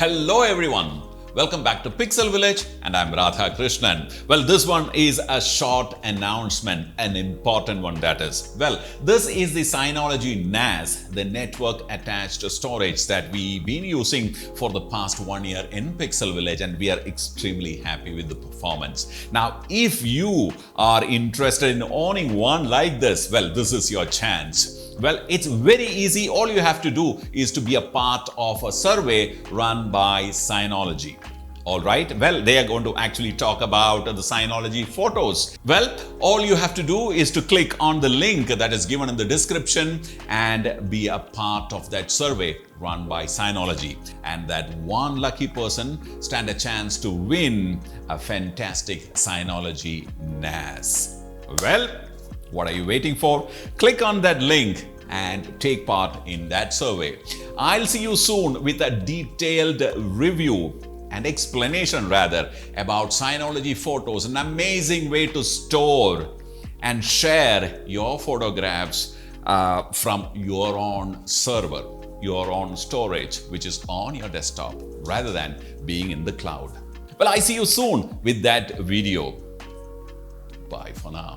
Hello everyone, welcome back to Pixel Village and I'm Radha Krishnan. Well, this one is a short announcement, an important one that is. Well, this is the Synology NAS, the network attached storage that we've been using for the past 1 year in Pixel Village, and we are extremely happy with the performance. Now, if you are interested in owning one like this, well, this is your chance. Well, it's very easy. All you have to do is to be a part of a survey run by Synology. All right. Well, they are going to actually talk about the Synology photos. Well, all you have to do is to click on the link that is given in the description and be a part of that survey run by Synology. And that one lucky person stand a chance to win a fantastic Synology NAS. Well, what are you waiting for? Click on that link and take part in that survey. I'll see you soon with a detailed review and explanation rather about Synology photos, an amazing way to store and share your photographs from your own server, your own storage, which is on your desktop rather than being in the cloud. Well, I see you soon with that video. Bye for now.